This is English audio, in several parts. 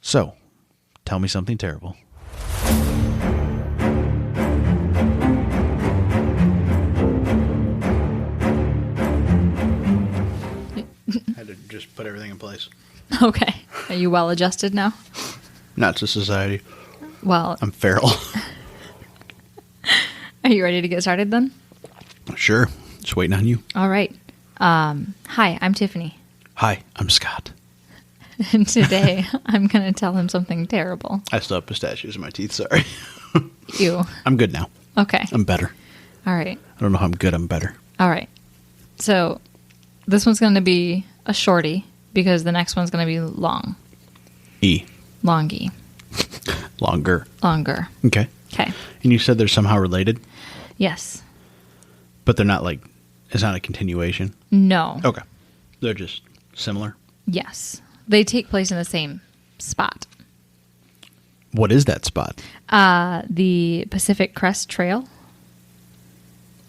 So, tell me something terrible. I had to just put everything in place. Okay. Are you well adjusted now? Not to society. Well, I'm feral. Are you ready to get started then? Sure. Just waiting on you. All right. Hi, I'm Tiffany. Hi, I'm Scott. And today I'm going to tell him something terrible. I still have pistachios in my teeth, sorry. You. I'm good now. Okay. I'm better. All right. I don't know how I'm good, I'm better. All right. So this one's going to be a shorty because the next one's going to be long. E. Longy. Longer. Longer. Okay. Okay. And you said they're somehow related, Yes. but they're not like, it's not a continuation? No. Okay. They're just similar? Yes. They take place in the same spot. What is that spot? The Pacific Crest Trail.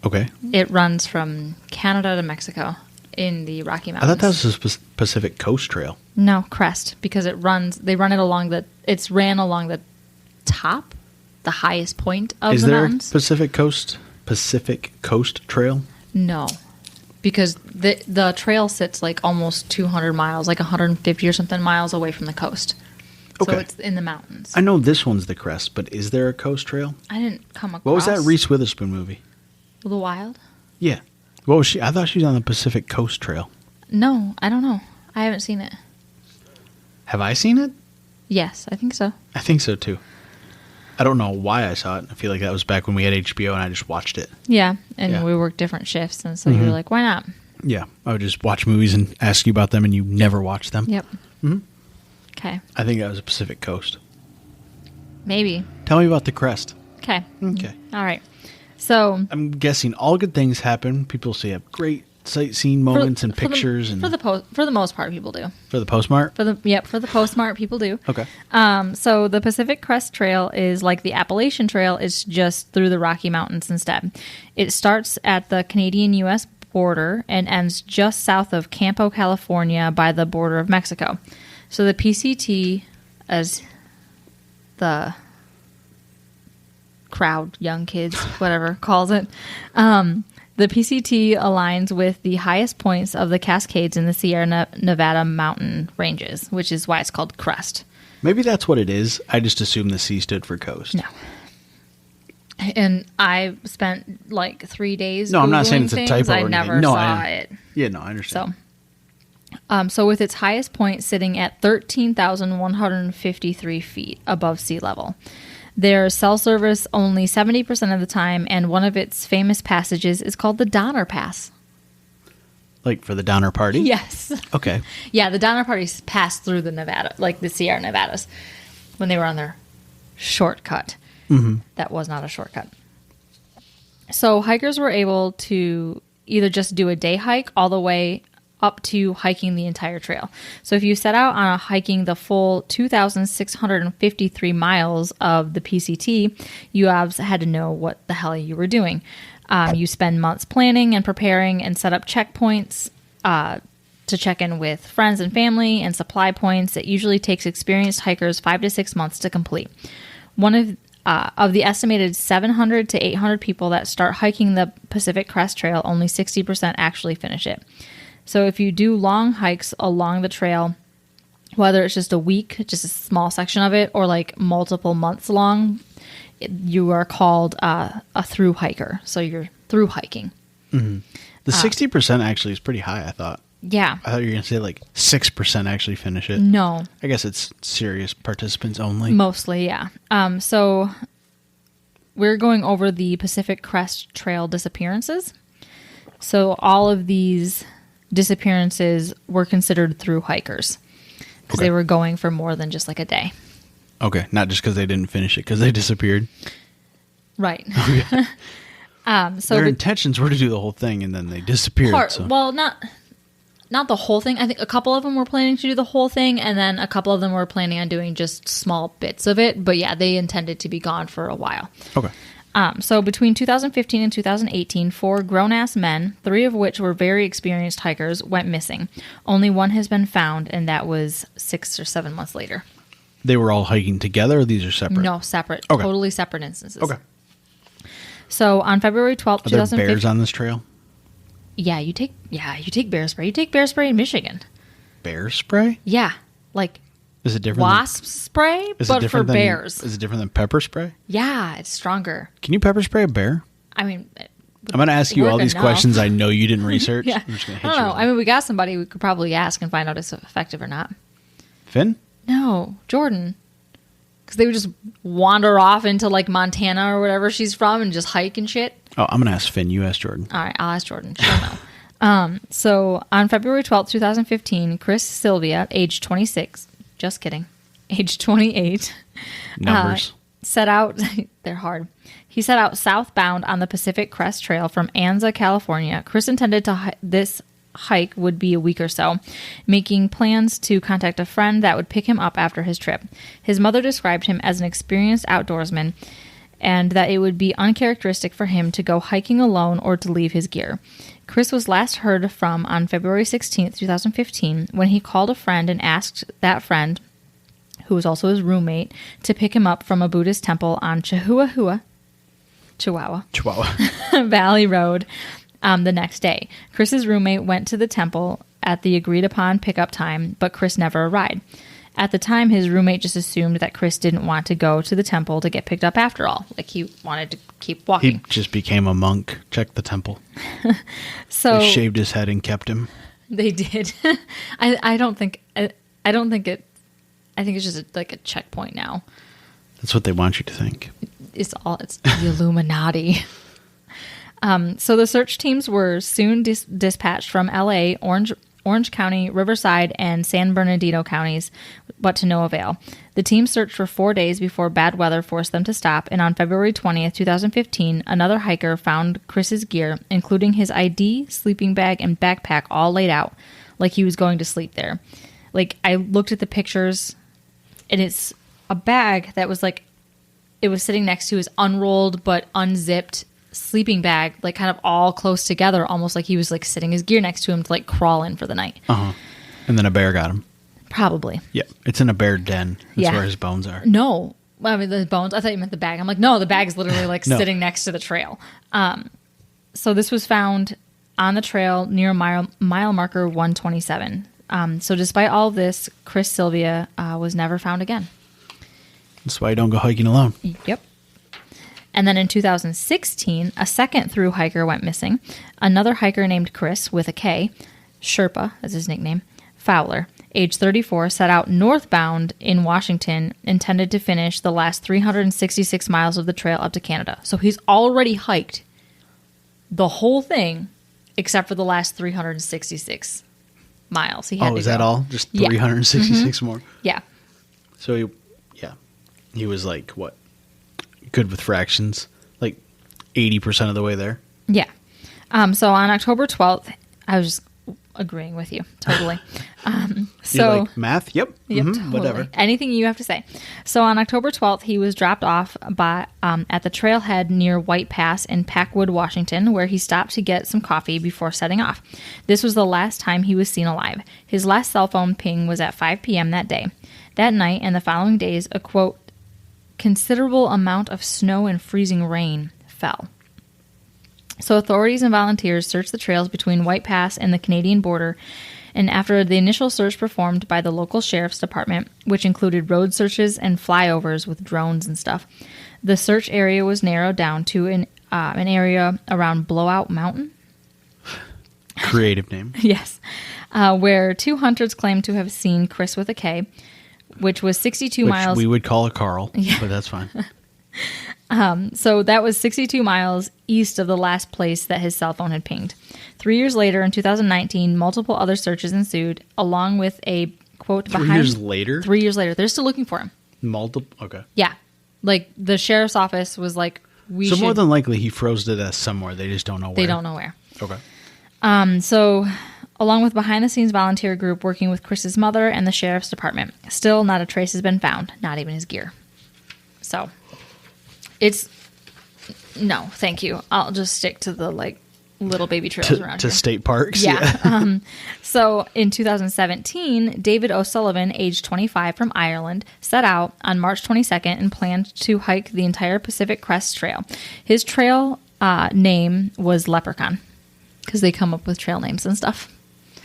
Okay. It runs from Canada to Mexico in the Rocky I Mountains. thought that was the Pacific Coast Trail. No, crest, because they run it along it's ran along the top, the highest point of Is the there mountains. Pacific Coast Trail? No, because the trail sits like almost 200 miles, like 150 or something miles away from the coast. So Okay. it's in the mountains. I know this one's the crest, but is there a coast trail? I didn't come across. What was that Reese Witherspoon movie? The Wild? Yeah. What was she? I thought she was on the Pacific Coast Trail. No, I don't know. I haven't seen it. Have I seen it? Yes, I think so. I think so too. I don't know why I saw it. I feel like that was back when we had HBO and I just watched it. Yeah, and Yeah. we worked different shifts, and so you were like, why not? Yeah. I would just watch movies and ask you about them and you never watch them. Yep. Mhm. Okay. I think that was the Pacific Coast. Maybe. Tell me about the crest. Okay. Okay. All right. So I'm guessing all good things happen. People say have great sightseeing moments and pictures and for the most part, people do. for the postmark. For the postmark, people do. Okay. So the Pacific Crest Trail is like the Appalachian Trail. It's just through the Rocky Mountains instead. It starts at the Canadian-U.S. border and ends just south of Campo, California, by the border of Mexico. So the PCT, as the crowd, young kids, whatever, calls it, the PCT aligns with the highest points of the Cascades in the Sierra Nevada mountain ranges, which is why it's called crest. Maybe that's what it is. I just assumed the C stood for coast. No. And I spent like 3 days. No, I'm not saying Googling it's a things. typo or I anything. never No, saw it. Yeah, no, I understand. So with its highest point sitting at 13,153 feet above sea level. There's cell service only 70% of the time, and one of its famous passages is called the Donner Pass. Like for the Donner Party? Yes. Okay. Yeah, the Donner Parties passed through the Nevada, like the Sierra Nevadas, when they were on their shortcut. Mm-hmm. That was not a shortcut. So hikers were able to either just do a day hike all the way up to hiking the entire trail. So if you set out on a hiking the full 2,653 miles of the PCT, you had to know what the hell you were doing. You spend months planning and preparing and set up checkpoints to check in with friends and family and supply points. It usually takes experienced hikers 5 to 6 months to complete. One of the estimated 700 to 800 people that start hiking the Pacific Crest Trail, only 60% actually finish it. So if you do long hikes along the trail, whether it's just a week, just a small section of it, or like multiple months long, you are called a through hiker. So you're through hiking. Mm-hmm. The 60% actually is pretty high, I thought. Yeah. I thought you were going to say like 6% actually finish it. No. I guess it's serious participants only. Mostly, yeah. So we're going over the Pacific Crest Trail disappearances. So all of these disappearances were considered through hikers because they were going for more than just like a day. Okay, not just because they didn't finish it, because they disappeared. Right. Okay. So their intentions were to do the whole thing, and then they disappeared. Well, not the whole thing. I think a couple of them were planning to do the whole thing, and then a couple of them were planning on doing just small bits of it. But yeah, they intended to be gone for a while. Okay. So between 2015 and 2018, 4 grown-ass men, 3 of which were very experienced hikers, went missing. Only one has been found, and that was 6 or 7 months later. they were all hiking together, or these are separate? No, separate. Okay. Totally separate instances. Okay. So on February 12th, Are there 2015... bears on this trail? Yeah, you take bear spray. You take bear spray in Michigan. Bear spray? Yeah. Like Is it different? wasp spray, but for bears. Is it different than pepper spray? Yeah, it's stronger. Can you pepper spray a bear? I mean... I'm going to ask you all these questions I know you didn't research. Yeah. I'm just going to I hit don't you. know. I mean, we got somebody we could probably ask and find out if it's effective or not. Finn? No, Jordan. Because they would just wander off into like Montana or whatever she's from and just hike and shit. Oh, I'm going to ask Finn. You ask Jordan. All right, I'll ask Jordan. She'll know. So on February 12th, 2015, Chris Sylvia, age 26, just kidding, age 28, Numbers. set out, they're hard. He set out southbound on the Pacific Crest Trail from Anza, California. Chris intended this hike would be a week or so, making plans to contact a friend that would pick him up after his trip. His mother described him as an experienced outdoorsman and that it would be uncharacteristic for him to go hiking alone or to leave his gear. Chris was last heard from on February 16th, 2015, when he called a friend and asked that friend, who was also his roommate, to pick him up from a Buddhist temple on Chihuahua Valley Road the next day. Chris's roommate went to the temple at the agreed upon pickup time, but Chris never arrived. At the time, his roommate just assumed that Chris didn't want to go to the temple to get picked up after all. Like, he wanted to keep walking. He just became a monk. Check the temple. So They shaved his head and kept him. They did. I don't think it. I think it's just like a checkpoint now. That's what they want you to think. It's the Illuminati. So the search teams were soon dispatched from L.A., Orange County, Riverside, and San Bernardino counties, but to no avail. The team searched for 4 days before bad weather forced them to stop, and on February 20th, 2015, another hiker found Chris's gear, including his ID, sleeping bag, and backpack, all laid out, like he was going to sleep there. Like, I looked at the pictures, and it's a bag that was like, it was sitting next to his unrolled but unzipped sleeping bag, like kind of all close together, almost like he was like sitting his gear next to him to like crawl in for the night. And then a bear got him. Probably. Yeah, it's in a bear den. That's where his bones are. No, I mean the bones. I thought you meant the bag. I'm like, no, the bag is literally like No. sitting next to the trail. So this was found on the trail near mile marker 127. So despite all of this, Chris Sylvia was never found again. That's why you don't go hiking alone. Yep. And then in 2016, a second thru hiker went missing. Another hiker named Chris, with a K, Sherpa, as his nickname, Fowler, age 34, set out northbound in Washington, intended to finish the last 366 miles of the trail up to Canada. So he's already hiked the whole thing, except for the last 366 miles. He had to is that go. all? Just Yeah. 366 more? Yeah. So he was like, what? Good with fractions. Like 80% of the way there. Yeah. So on October 12th, I was just agreeing with you. Totally. You like math? Yep. Yep, Mhm, totally. Whatever. Anything you have to say. So on October 12th, he was dropped off by at the trailhead near White Pass in Packwood, Washington, where he stopped to get some coffee before setting off. This was the last time he was seen alive. His last cell phone ping was at 5 p.m. that day. That night and the following days, a, quote, considerable amount of snow and freezing rain fell. So authorities and volunteers searched the trails between White Pass and the Canadian border, and after the initial search performed by the local sheriff's department, which included road searches and flyovers with drones and stuff, the search area was narrowed down to an area around Blowout Mountain. Creative name. Yes. Where two hunters claimed to have seen Chris with a K, which was 62 Which miles. we would call a Carl, but that's fine. So that was 62 miles east of the last place that his cell phone had pinged. 3 years later, in 2019, multiple other searches ensued, along with a, quote, 3 years later? 3 years later. They're still looking for him. Okay. Yeah. Like, the sheriff's office was like, So more than likely he froze to death somewhere. They just don't know where. They don't know where. Okay. So, along with behind-the-scenes volunteer group working with Chris's mother and the sheriff's department, still not a trace has been found, not even his gear. So, no, thank you. I'll just stick to the, like, little baby trails around to here. state parks. Yeah. So in 2017, David O'Sullivan, age 25 from Ireland, set out on March 22nd and planned to hike the entire Pacific Crest Trail. His trail name was Leprechaun because they come up with trail names and stuff.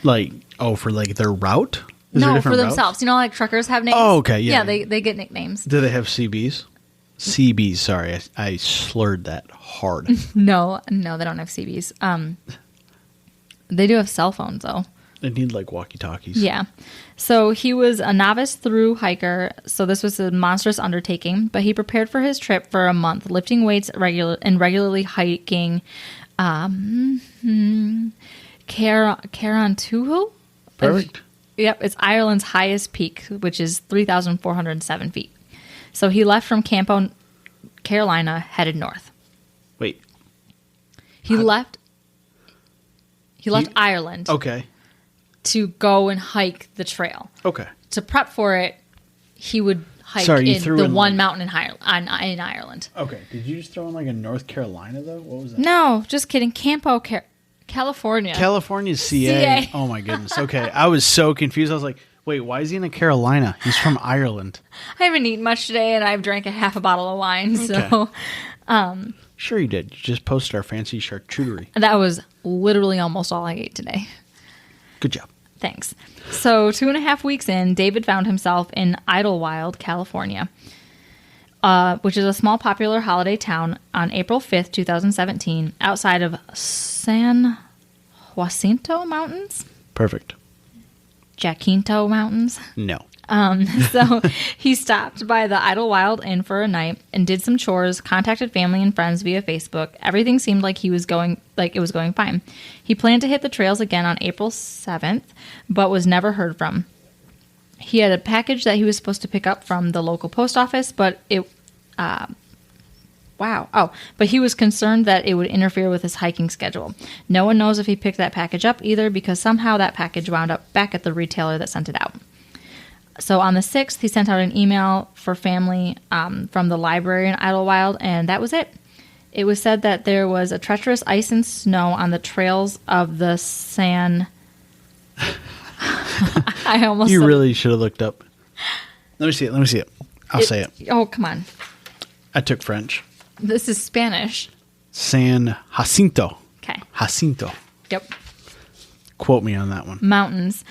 Like, for like their route? Is there No, different for routes? themselves. You know, like truckers have names. Oh, okay, yeah. Yeah, they get nicknames. Do they have CBs? CBs, sorry. I slurred that hard. No, they don't have CBs. They do have cell phones, though. They need like walkie-talkies. Yeah. So he was a novice through hiker, so this was a monstrous undertaking, but he prepared for his trip for a month, lifting weights regularly hiking Carantuhu? Perfect. Yep, it's Ireland's highest peak, which is 3,407 feet. So he left from Campo, Carolina, headed north. Wait. He left Ireland Okay. to go and hike the trail. Okay. To prep for it, he would hike one mountain in Ireland. Okay. Did you just throw in like a North Carolina though? What was that? No, just kidding. Campo, California. California's CA. CA. Oh my goodness. Okay. I was so confused. I was like, wait, why is he in a Carolina? He's from Ireland. I haven't eaten much today, and I've drank a half a bottle of wine. So Sure you did. You just posted our fancy charcuterie. that was literally almost all I ate today. Good job. Thanks. So 2.5 weeks in, David found himself in Idlewild, California, which is a small popular holiday town on April 5th, 2017, outside of San Jacinto Mountains? Perfect. Jacinto Mountains? No. So he stopped by the Idlewild Inn for a night and did some chores, contacted family and friends via Facebook. Everything seemed like it was going fine. He planned to hit the trails again on April 7th, but was never heard from. He had a package that he was supposed to pick up from the local post office, but but he was concerned that it would interfere with his hiking schedule. No one knows if he picked that package up either, because somehow that package wound up back at the retailer that sent it out. So on the 6th, he sent out an email for family from the library in Idlewild, and that was it. It was said that there was a treacherous ice and snow on the trails of the San... You really should have looked up. Let me see it. I'll say it. Oh, come on. I took French. This is Spanish. San Jacinto. Okay. Jacinto. Yep. Quote me on that one. Mountains,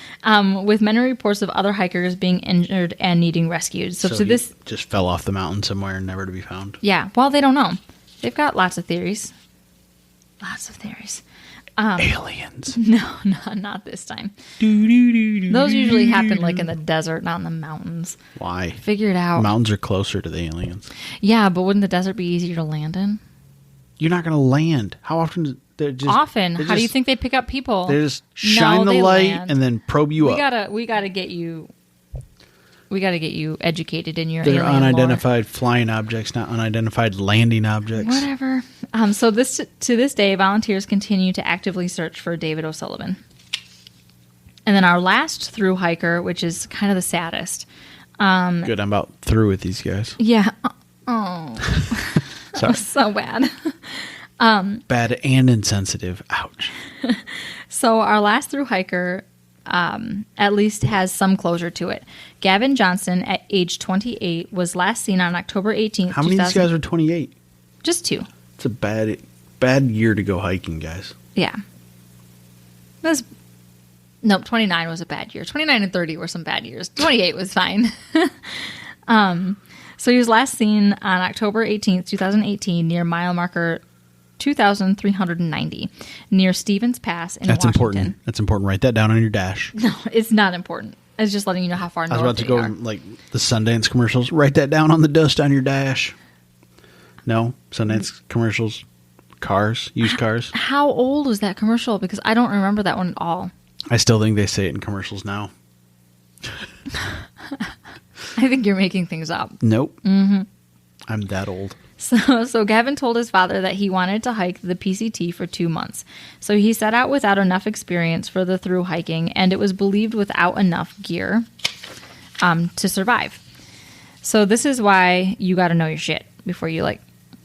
with many reports of other hikers being injured and needing rescued. So to this, just fell off the mountain somewhere and never to be found. Yeah, well, they don't know. They've got lots of theories. Lots of theories. Aliens. No, not this time. Those usually happen like in the desert, not in the mountains. Why? Figure it out. Mountains are closer to the aliens. Yeah, but wouldn't the desert be easier to land in? You're not going to land. How often? Often. How do you think they pick up people? They just shine the light land. and then probe you up. We gotta get you educated in your They're alien unidentified lore. Flying objects, not unidentified landing objects. Whatever. So to this day, volunteers continue to actively search for David O'Sullivan. And then our last through hiker, which is kind of the saddest. Good, I'm about through with these guys. Yeah. Oh. That was so bad. Bad and insensitive. Ouch. So our last through hiker at least has some closure to it. Gavin Johnson, at age 28, was last seen on October 18th. How many of these guys are 28? Just 2. It's a bad year to go hiking, guys. Yeah. 29 was a bad year. 29 and 30 were some bad years. 28 was fine. So he was last seen on October 18th, 2018, near mile marker 2,390, near Stevens Pass in That's Washington. important. That's important. Write that down on your dash. No, it's not important. It's just letting you know how far north I was about to go are. like the Sundance commercials. Write that down on the dust on your dash. No? Sundance commercials. Cars. Used cars. How old was that commercial? Because I don't remember that one at all. I still think they say it in commercials now. I think you're making things up. Nope. Mm-hmm. I'm that old. So Gavin told his father that he wanted to hike the PCT for 2 months. So he set out without enough experience for the through hiking, and it was believed without enough gear to survive. So this is why you got to know your shit before you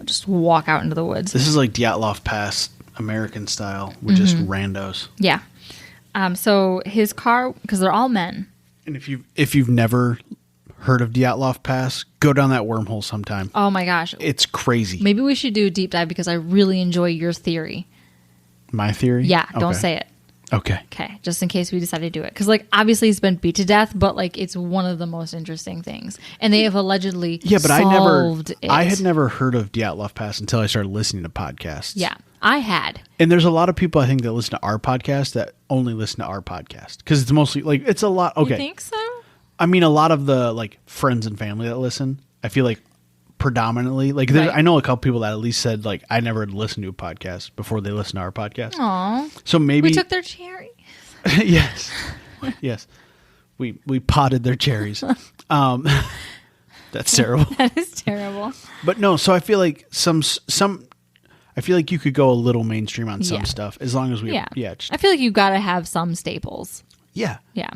just walk out into the woods. This is like Dyatlov Pass American style with just randos. Yeah. So his car, because they're all men. And if you've never heard of Dyatlov Pass, go down that wormhole sometime. Oh my gosh. It's crazy. Maybe we should do a deep dive because I really enjoy your theory. My theory? Yeah, don't Okay. say it. Okay. Okay, just in case we decide to do it. Because, like, obviously he's been beat to death, but, like, it's one of the most interesting things. And they have allegedly solved it. I had never heard of Dyatlov Pass until I started listening to podcasts. Yeah, I had. And there's a lot of people, I think, that listen to our podcast that only listen to our podcast. Because it's mostly, like, it's a lot. Okay. You think so? I mean, a lot of the, like, friends and family that listen, I feel like predominantly, like, Right. I know a couple people that at least said, like, I never listened to a podcast before they listened to our podcast. Aw. So maybe. We took their cherry. Yes. Yes. We potted their cherries. That's terrible. That is terrible. But no, so I feel like I feel like you could go a little mainstream on some Yeah. stuff as long as we I feel like you got to have some staples. yeah. Yeah.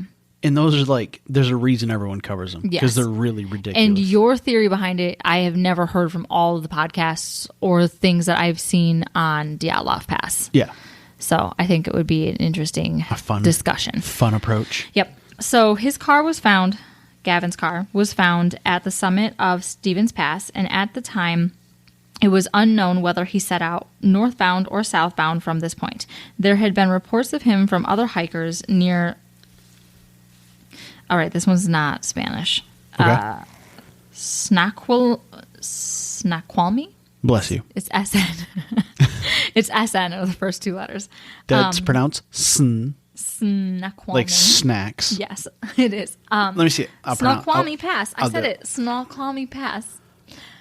And those are like there's a reason everyone covers them because Yes. they're really ridiculous. And your theory behind it, I have never heard from all of the podcasts or things that I've seen on Dyatlov Pass. yeah, So I think it would be an interesting discussion. fun approach. Yep. So his car was found, Gavin's car, was found at the summit of Stevens Pass, and at the time, it was unknown whether he set out northbound or southbound from this point. There had been reports of him from other hikers near... All right, this one's not Spanish. Okay. Snoqualmie? Bless you. It's SN. It's SN are the first two letters. That's pronounced sn, Snoqualmie. like snacks. Yes, it is. Let me see it. Snoqualmie Pass. I I'll said do it. Snoqualmie Pass.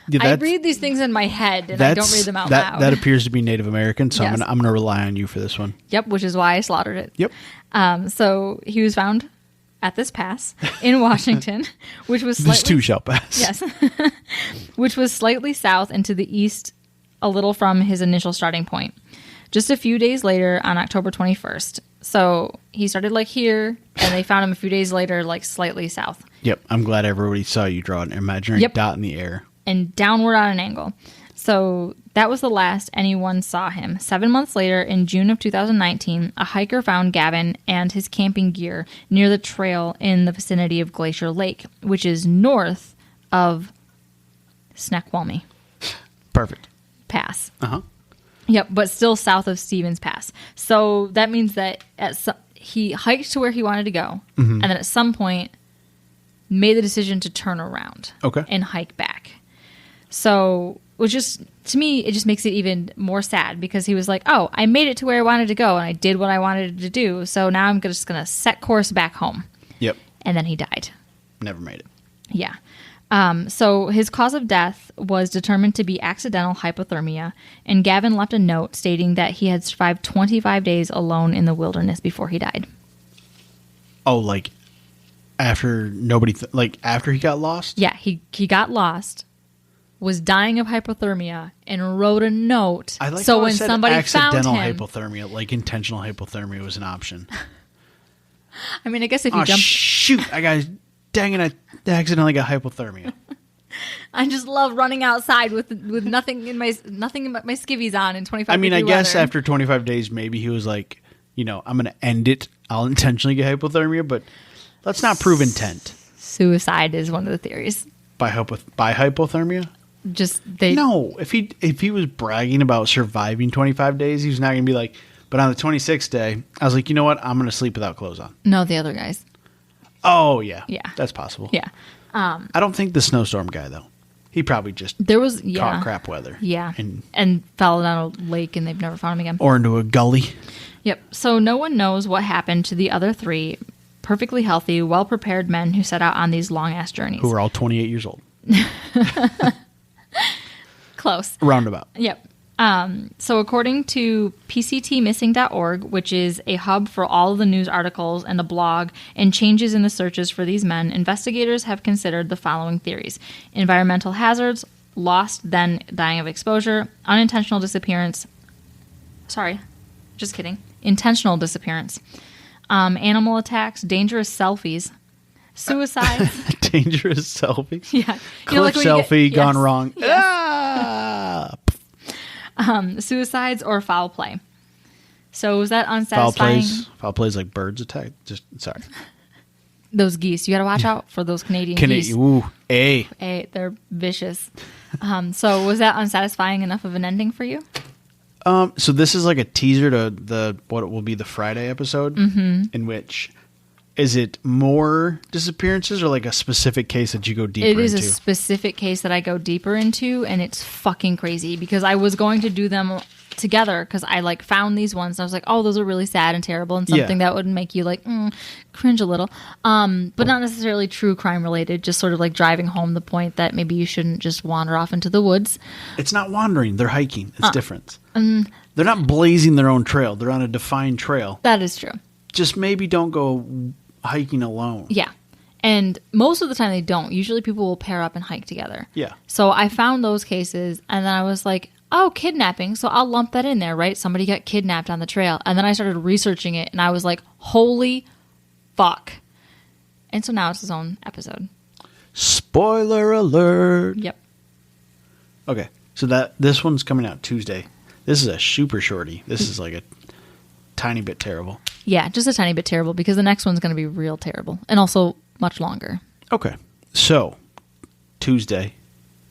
Yeah, I read these things in my head and I don't read them out loud. That appears to be Native American, so Yes. I'm gonna rely on you for this one. Yep, which is why I slaughtered it. Yep. So he was found at this pass in Washington, which was slightly, This too shall pass. yes, which was slightly south and to the east, a little from his initial starting point. Just a few days later, on October 21st. So he started like here, and they found him a few days later, like slightly south. Yep. I'm glad everybody saw you draw an imaginary Yep. dot in the air. And downward on an angle. So that was the last anyone saw him. 7 months later, in June of 2019, a hiker found Gavin and his camping gear near the trail in the vicinity of Glacier Lake, which is north of Snoqualmie Perfect. Pass. Uh-huh. Yep, but still south of Stevens Pass. So that means that he hiked to where he wanted to go, and then at some point made the decision to turn around Okay. and hike back. So, which just, to me, it just makes it even more sad because he was like, oh, I made it to where I wanted to go and I did what I wanted to do. So now I'm just going to set course back home. Yep. And then he died. Never made it. Yeah. So his cause of death was determined to be accidental hypothermia, and Gavin left a note stating that he had survived 25 days alone in the wilderness before he died. Oh, like after after he got lost? Yeah, he got lost, was dying of hypothermia, and wrote a note. I like so how when it said somebody found accidental him, hypothermia, like intentional hypothermia was an option. I mean, I guess if you Oh jump, shoot! Dang it! I accidentally got hypothermia. I just love running outside with nothing in my skivvies on in 25. I mean, I degree guess weather. after 25 days, maybe he was like, I'm going to end it. I'll intentionally get hypothermia, but let's not prove intent Suicide is one of the theories. by hypothermia. Just they No, if he was bragging about surviving 25 days, he's not going to be like. But on the 26th day, I was like, you know what? I'm going to sleep without clothes on. No, the other guys. Oh yeah, Yeah. that's possible. Yeah. I don't think the snowstorm guy though. He probably just There was caught crap weather. Yeah. and And fell down a lake and they've never found him again. or into a gully. Yep. So no one knows what happened to the other three perfectly healthy, well-prepared men who set out on these long-ass journeys. Who were all 28 years old. Close. Roundabout. Yep. So according to PCTmissing.org, which is a hub for all of the news articles and the blog and changes in the searches for these men, investigators have considered the following theories: environmental hazards, lost then dying of exposure, unintentional disappearance. Sorry, just kidding. Intentional disappearance, animal attacks, dangerous selfies, suicides. Dangerous selfies. Yeah. Cliff when you selfie get- gone yes. wrong. Yes. Ah! Suicides or foul play. So was that Foul unsatisfying? Foul plays like birds attack. Just sorry. Those geese. You got to watch out for those Canadian geese. Ooh, A. Hey, they're vicious. So was that unsatisfying enough of an ending for you? So this is like a teaser to what will be the Friday episode, in which is it more disappearances or like a specific case that you go deeper into? It is a specific case that I go deeper into, and it's fucking crazy because I was going to do them together because I like found these ones and I was like, oh, those are really sad and terrible and something that would make you like cringe a little, but not necessarily true crime related, just sort of like driving home the point that maybe you shouldn't just wander off into the woods. It's not wandering, they're hiking. It's different. They're not blazing their own trail, they're on a defined trail. That is true. Just maybe don't go hiking alone. Yeah. And most of the time they don't. Usually people will pair up and hike together. Yeah. So I found those cases and then I was like, oh, kidnapping. So I'll lump that in there, right? Somebody got kidnapped on the trail. And then I started researching it and I was like, holy fuck. And so now it's his own episode. Spoiler alert. Yep. Okay. So this one's coming out Tuesday. This is a super shorty. This is like a tiny bit terrible. Yeah, just a tiny bit terrible because the next one's going to be real terrible and also much longer. Okay. So Tuesday,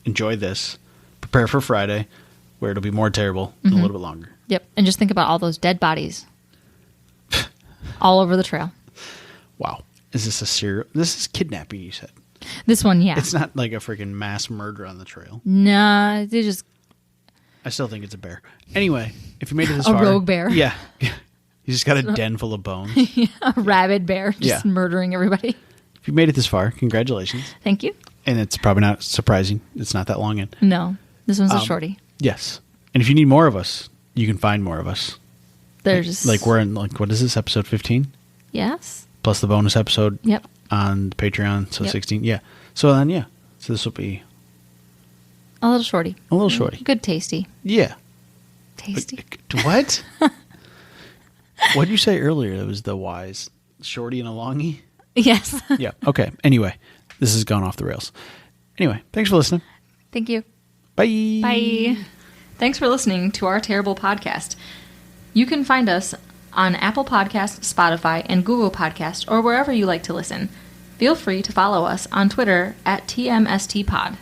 enjoy this. Prepare for Friday, where it'll be more terrible and a little bit longer. Yep. And just think about all those dead bodies all over the trail. Wow. Is this a serial? This is kidnapping, you said. This one, yeah. It's not like a freaking mass murder on the trail. Nah, they just... I still think it's a bear. Anyway, if you made it this A far... rogue bear. Yeah. You just got a den full of bones. a rabid bear just murdering everybody. If you made it this far, congratulations. Thank you. And it's probably not surprising. It's not that long in. No. This one's a shorty. Yes. And if you need more of us, you can find more of us. There's... Like we're in, like, what is this, episode 15? Yes. Plus the bonus episode Yep. on Patreon, so 16. Yeah. So then, yeah. So this will be... A little shorty. A little shorty. Good tasty. Yeah. Tasty. What? What did you say earlier? It was the wise shorty and a longie? Yes. Yeah. Okay. Anyway, this has gone off the rails. Anyway, thanks for listening. Thank you. Bye. Bye. Thanks for listening to our terrible podcast. You can find us on Apple Podcasts, Spotify, and Google Podcasts, or wherever you like to listen. Feel free to follow us on Twitter at TMSTPod.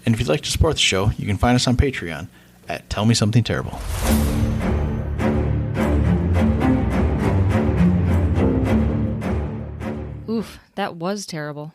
And if you'd like to support the show, you can find us on Patreon at Tell Me Something Terrible. Oof, that was terrible.